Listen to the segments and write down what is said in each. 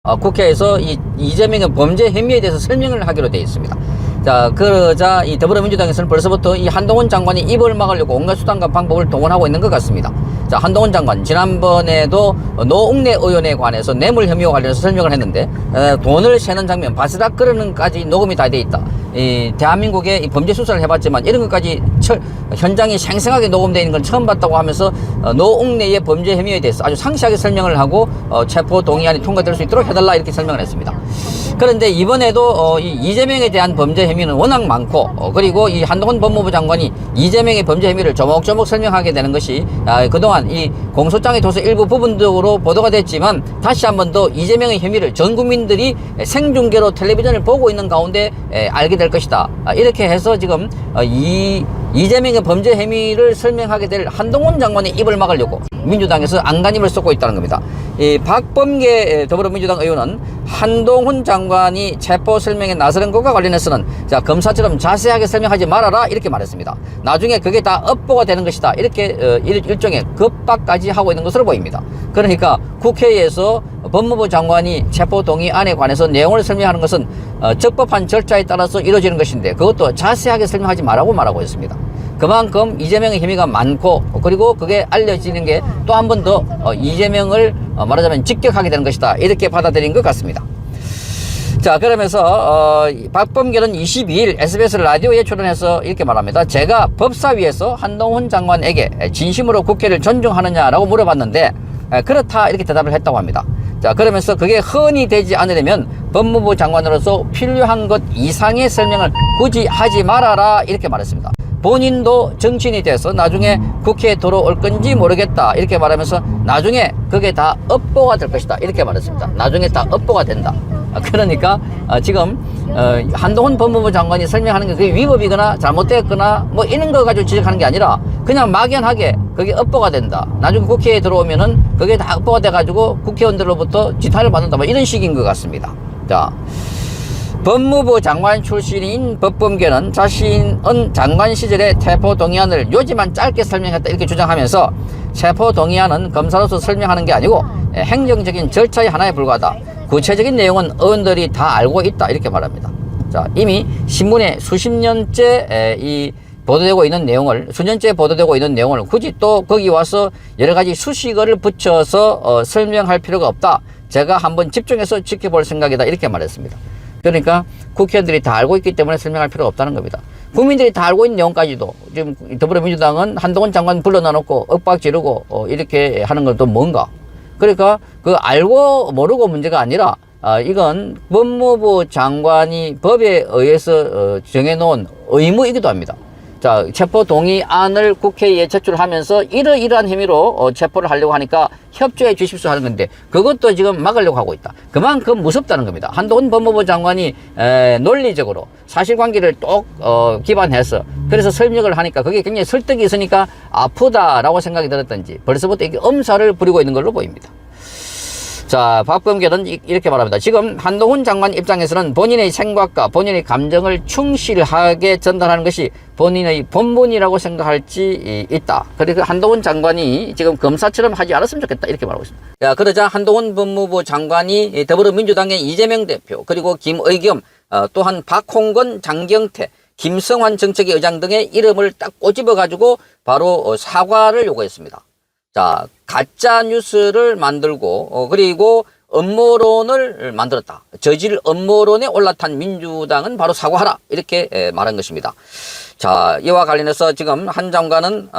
국회에서 이재명의 범죄 혐의에 대해서 설명을 하기로 되어 있습니다. 자, 그러자 이 더불어민주당에서는 벌써부터 이 한동훈 장관이 입을 막으려고 온갖 수단과 방법을 동원하고 있는 것 같습니다. 자, 한동훈 장관 지난번에도 노웅래 의원에 관해서 뇌물 혐의와 관련해서 설명을 했는데 돈을 세는 장면, 바스락 끓는까지 녹음이 다 돼 있다. 이 대한민국의 이 범죄 수사를 해봤지만 이런 것까지 현장이 생생하게 녹음되어 있는 건 처음 봤다고 하면서 노웅래의 범죄 혐의에 대해서 아주 상세하게 설명을 하고 체포 동의안이 통과될 수 있도록 해달라 이렇게 설명을 했습니다. 그런데 이번에도 이 이재명에 대한 범죄 혐의는 워낙 많고 그리고 이 한동훈 법무부 장관이 이재명의 범죄 혐의를 조목조목 설명하게 되는 것이 그동안 이 공소장에 둬서 일부 부분적으로 보도가 됐지만 다시 한 번 더 이재명의 혐의를 전 국민들이 생중계로 텔레비전을 보고 있는 가운데 알게 될 것이다. 이렇게 해서 지금 이재명의 범죄 혐의를 설명하게 될 한동훈 장관의 입을 막으려고 민주당에서 안간힘을 쏟고 있다는 겁니다. 이 박범계 더불어민주당 의원은 한동훈 장관이 체포 설명에 나서는 것과 관련해서는 자, 검사처럼 자세하게 설명하지 말아라 이렇게 말했습니다. 나중에 그게 다 업보가 되는 것이다 이렇게 일종의 겁박까지 하고 있는 것으로 보입니다. 그러니까 국회에서 법무부 장관이 체포 동의안에 관해서 내용을 설명하는 것은 적법한 절차에 따라서 이루어지는 것인데 그것도 자세하게 설명하지 말고 있습니다. 그만큼 이재명의 혐의가 많고 그리고 그게 알려지는 게 또 한 번 더 이재명을 말하자면 직격하게 되는 것이다 이렇게 받아들인 것 같습니다. 자, 그러면서 박범계는 22일 SBS 라디오에 출연해서 이렇게 말합니다. 제가 법사위에서 한동훈 장관에게 진심으로 국회를 존중하느냐라고 물어봤는데 그렇다 이렇게 대답을 했다고 합니다. 자, 그러면서 그게 흔히 되지 않으려면 법무부 장관으로서 필요한 것 이상의 설명을 굳이 하지 말아라 이렇게 말했습니다. 본인도 정치인이 돼서 나중에 국회에 들어올 건지 모르겠다 이렇게 말하면서 나중에 그게 다 업보가 될 것이다 이렇게 말했습니다. 나중에 다 업보가 된다. 그러니까 지금 한동훈 법무부 장관이 설명하는 게 그게 위법이거나 잘못됐거나 뭐 이런 거 가지고 지적하는 게 아니라 그냥 막연하게 그게 업보가 된다. 나중에 국회에 들어오면은 그게 다 업보가 돼가지고 국회의원들로부터 지탄을 받는다. 뭐 이런 식인 것 같습니다. 자. 법무부 장관 출신인 법범계는 자신은 장관 시절에 체포 동의안을 요지만 짧게 설명했다 이렇게 주장하면서 체포 동의안은 검사로서 설명하는 게 아니고 행정적인 절차의 하나에 불과하다. 구체적인 내용은 의원들이 다 알고 있다 이렇게 말합니다. 자, 이미 신문에 수년째 보도되고 있는 내용을 굳이 또 거기 와서 여러 가지 수식어를 붙여서 설명할 필요가 없다. 제가 한번 집중해서 지켜볼 생각이다 이렇게 말했습니다. 그러니까 국회의원들이 다 알고 있기 때문에 설명할 필요가 없다는 겁니다. 국민들이 다 알고 있는 내용까지도 지금 더불어민주당은 한동훈 장관 불러놔놓고 윽박 지르고 이렇게 하는 건 또 뭔가. 그러니까 그 알고 모르고 문제가 아니라 이건 법무부 장관이 법에 의해서 정해놓은 의무이기도 합니다. 자, 체포 동의안을 국회에 제출하면서 이러이러한 혐의로 체포를 하려고 하니까 협조해 주십시오 하는 건데 그것도 지금 막으려고 하고 있다. 그만큼 무섭다는 겁니다. 한동훈 법무부 장관이 논리적으로 사실관계를 똑 기반해서 그래서 설명을 하니까 그게 굉장히 설득이 있으니까 아프다라고 생각이 들었던지 벌써부터 이게 엄살을 부리고 있는 걸로 보입니다. 자, 박범계는 이렇게 말합니다. 지금 한동훈 장관 입장에서는 본인의 생각과 본인의 감정을 충실하게 전달하는 것이 본인의 본분이라고 생각할지 있다. 그리고 한동훈 장관이 지금 검사처럼 하지 않았으면 좋겠다. 이렇게 말하고 있습니다. 자, 그러자 한동훈 법무부 장관이 더불어민주당의 이재명 대표 그리고 김의겸 또한 박홍건, 장경태, 김성환 정책위 의장 등의 이름을 딱 꼬집어가지고 바로 사과를 요구했습니다. 자, 가짜 뉴스를 만들고 그리고 음모론을 만들었다. 저질 음모론에 올라탄 민주당은 바로 사과하라. 이렇게 말한 것입니다. 자, 이와 관련해서 지금 한 장관은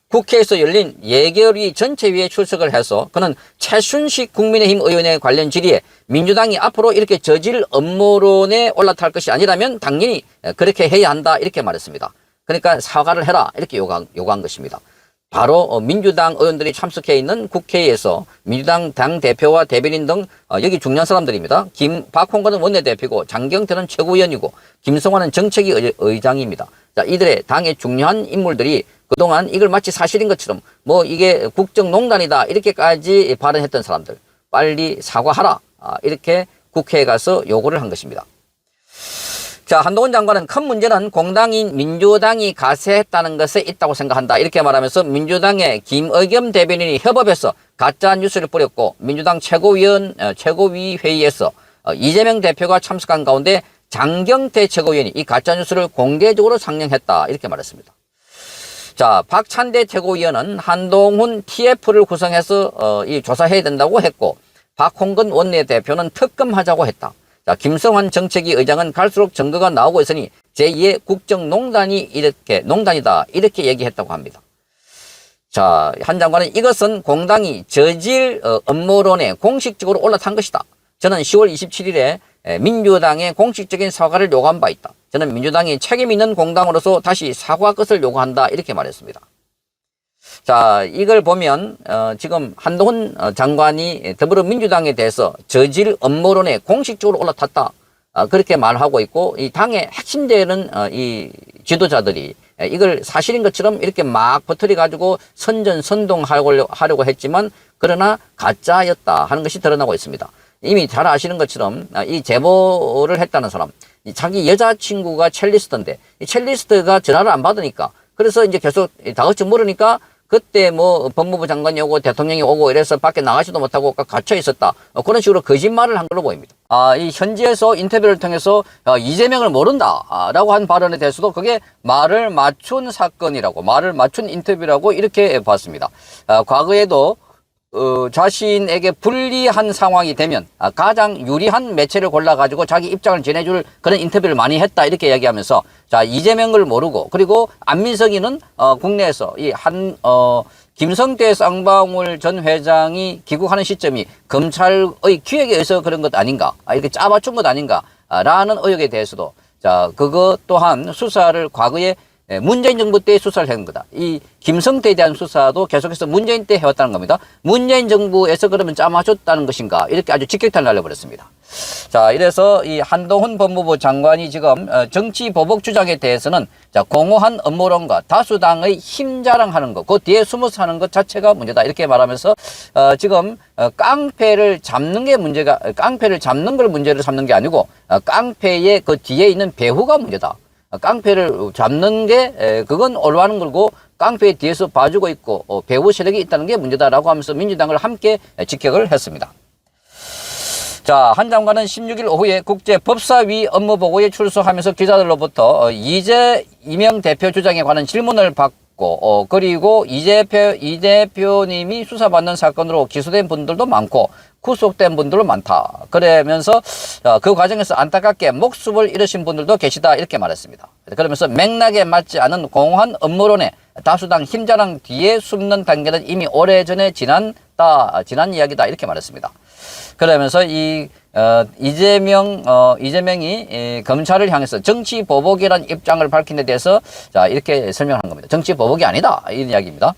국회에서 열린 예결위 전체위에 출석을 해서 그는 최순식 국민의힘 의원의 관련 질의에 민주당이 앞으로 이렇게 저질 음모론에 올라탈 것이 아니라면 당연히 그렇게 해야 한다. 이렇게 말했습니다. 그러니까 사과를 해라. 이렇게 요구한 것입니다. 바로 민주당 의원들이 참석해 있는 국회에서 민주당 당대표와 대변인 등 여기 중요한 사람들입니다. 박홍건은 원내대표고 장경태는 최고위원이고 김성환은 정책위 의장입니다. 자, 이들의 당의 중요한 인물들이 그동안 이걸 마치 사실인 것처럼 뭐 이게 국정농단이다 이렇게까지 발언했던 사람들 빨리 사과하라 이렇게 국회에 가서 요구를 한 것입니다. 자, 한동훈 장관은 큰 문제는 공당인 민주당이 가세했다는 것에 있다고 생각한다. 이렇게 말하면서 민주당의 김의겸 대변인이 협업해서 가짜 뉴스를 뿌렸고 민주당 최고위 회의에서 이재명 대표가 참석한 가운데 장경태 최고위원이 이 가짜 뉴스를 공개적으로 상명했다. 이렇게 말했습니다. 자, 박찬대 최고위원은 한동훈 TF를 구성해서 이 조사해야 된다고 했고 박홍근 원내대표는 특검하자고 했다. 자, 김성환 정책위 의장은 갈수록 증거가 나오고 있으니 제2의 농단이다 이렇게 얘기했다고 합니다. 자, 한 장관은 이것은 공당이 저질 음모론에 공식적으로 올라탄 것이다. 저는 10월 27일에 민주당의 공식적인 사과를 요구한 바 있다. 저는 민주당이 책임 있는 공당으로서 다시 사과 것을 요구한다 이렇게 말했습니다. 자, 이걸 보면 지금 한동훈 장관이 더불어민주당에 대해서 저질 음모론에 공식적으로 올라탔다 그렇게 말하고 있고 이 당의 핵심되는 이 지도자들이 이걸 사실인 것처럼 이렇게 막 퍼뜨려 가지고 선전선동하려고 했지만 그러나 가짜였다 하는 것이 드러나고 있습니다. 이미 잘 아시는 것처럼 이 제보를 했다는 사람 자기 여자친구가 첼리스트인데 이 첼리스트가 전화를 안 받으니까 그래서 이제 계속 다그치 모르니까 그때 뭐 법무부 장관이 오고 대통령이 오고 이래서 밖에 나가지도 못하고 갇혀 있었다. 그런 식으로 거짓말을 한 걸로 보입니다. 이 현지에서 인터뷰를 통해서 이재명을 모른다라고 한 발언에 대해서도 그게 말을 맞춘 사건이라고 말을 맞춘 인터뷰라고 이렇게 봤습니다. 과거에도 자신에게 불리한 상황이 되면 가장 유리한 매체를 골라가지고 자기 입장을 전해줄 그런 인터뷰를 많이 했다 이렇게 이야기하면서 자 이재명을 모르고 그리고 안민석이는 국내에서 김성태 쌍방울 전 회장이 귀국하는 시점이 검찰의 기획에 의해서 그런 것 아닌가 이렇게 짜맞춘 것 아닌가 라는 의혹에 대해서도 자 그것 또한 수사를 과거에 문재인 정부 때 수사를 한 거다. 이 김성태에 대한 수사도 계속해서 문재인 때 해왔다는 겁니다. 문재인 정부에서 그러면 짜맞췄다는 것인가 이렇게 아주 직격탄을 날려버렸습니다. 자, 이래서 이 한동훈 법무부 장관이 지금 정치 보복 주장에 대해서는 자 공허한 음모론과 다수당의 힘 자랑하는 것, 그 뒤에 숨어서 하는 것 자체가 문제다 이렇게 말하면서 지금 깡패를 잡는 게 문제가 깡패를 잡는 걸 문제를 삼는 게 아니고 깡패의 그 뒤에 있는 배후가 문제다. 깡패를 잡는 게 그건 올바른 거고 깡패 뒤에서 봐주고 있고 배후 세력이 있다는 게 문제다라고 하면서 민주당을 함께 직격을 했습니다. 자, 한 장관은 16일 오후에 국제법사위 업무보고에 출석하면서 기자들로부터 이재명 대표 주장에 관한 질문을 받고 그리고 이 대표님이 수사받는 사건으로 기소된 분들도 많고 구속된 분들도 많다. 그러면서 그 과정에서 안타깝게 목숨을 잃으신 분들도 계시다 이렇게 말했습니다. 그러면서 맥락에 맞지 않은 공허한 음모론에 다수당 힘자랑 뒤에 숨는 단계는 이미 오래전에 지난 이야기다 이렇게 말했습니다. 그러면서 이재명이 검찰을 향해서 정치 보복이라는 입장을 밝힌 데 대해서 자 이렇게 설명한 겁니다. 정치 보복이 아니다 이런 이야기입니다.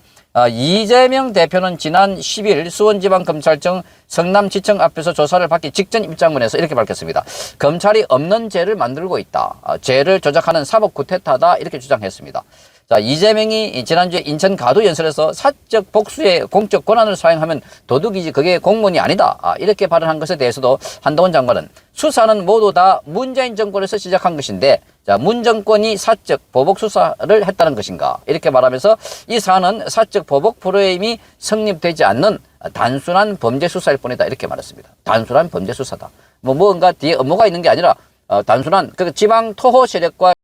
이재명 대표는 지난 10일 수원지방검찰청 성남지청 앞에서 조사를 받기 직전 입장문에서 이렇게 밝혔습니다. 검찰이 없는 죄를 만들고 있다. 죄를 조작하는 사법 쿠데타다 이렇게 주장했습니다. 자, 이재명이 지난주에 인천 가두연설에서 사적 복수의 공적 권한을 사용하면 도둑이지 그게 공무원이 아니다. 이렇게 발언한 것에 대해서도 한동훈 장관은 수사는 모두 다 문재인 정권에서 시작한 것인데 자, 문 정권이 사적 보복 수사를 했다는 것인가 이렇게 말하면서 이 사안은 사적 보복 프로그램이 성립되지 않는 단순한 범죄 수사일 뿐이다 이렇게 말했습니다. 단순한 범죄 수사다. 뭔가 뒤에 업무가 있는 게 아니라 단순한 그 지방 토호 세력과